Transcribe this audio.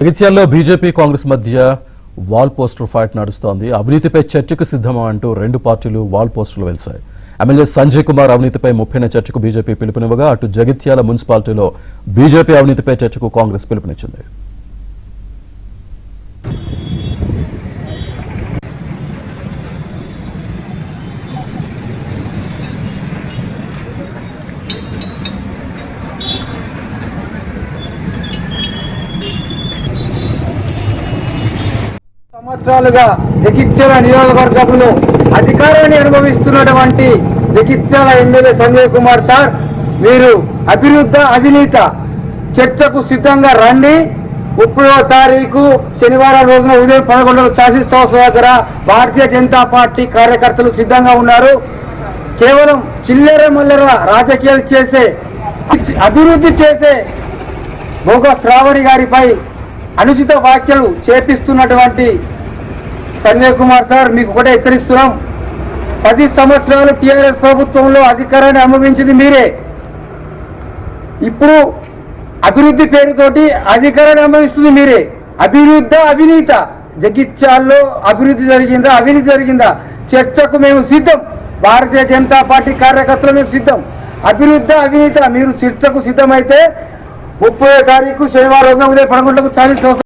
జగిత్యాలలో బీజేపీ కాంగ్రెస్ మధ్య wall poster fight నడుస్తోంది. అవినీతిపై చర్చకు సిద్ధమా అంటూ రెండు పార్టీలు వాల్ పోస్టర్లు వెలిశాయి. ఎమ్మెల్యే సంజయ్ కుమార్ అవినీతిపై 30న చర్చకు బీజేపీ పిలుపునివ్వగా అటు జగిత్యాల మున్సిపాలిటీలో బీజేపీ అవినీతిపై చర్చకు కాంగ్రెస్ పిలుపునిచ్చింది. సంవత్సరాలుగా జగిత్యాల నియోజకవర్గంలో అధికారాన్ని అనుభవిస్తున్నటువంటి జగిత్యాల ఎమ్మెల్యే సంజయ్ కుమార్ సార్, మీరు అభివృద్ధి అవినీత చర్చకు సిద్ధంగా రండి. 30వ తారీఖు శనివారం రోజున ఉదయం 11 చాసిస్ హౌస్ దగ్గర భారతీయ జనతా పార్టీ కార్యకర్తలు సిద్ధంగా ఉన్నారు. కేవలం చిల్లర మల్లర రాజకీయాలు చేసే, అభివృద్ధి చేసే భోగ శ్రావణి గారిపై అనుచిత వ్యాఖ్యలు చేపిస్తున్నటువంటి సంజయ్ కుమార్ సార్, మీకు కూడా హెచ్చరిస్తున్నాం. 10 సంవత్సరాలు టీఆర్ఎస్ ప్రభుత్వంలో అధికారాన్ని అనుభవించింది మీరే. ఇప్పుడు అభివృద్ధి పేరుతోటి అధికారాన్ని అనుభవిస్తుంది మీరే. అభివృద్ధి అవినీత, జగిత్యాల్లో అభివృద్ధి జరిగిందా అవినీతి జరిగిందా చర్చకు మేము సిద్ధం. భారతీయ జనతా పార్టీ కార్యకర్తలు మేము సిద్ధం. అభివృద్ధి అవినీత మీరు చర్చకు సిద్ధమైతే 30వ తారీఖు శనివారం రోజున ఉదయం 11 చాసిస్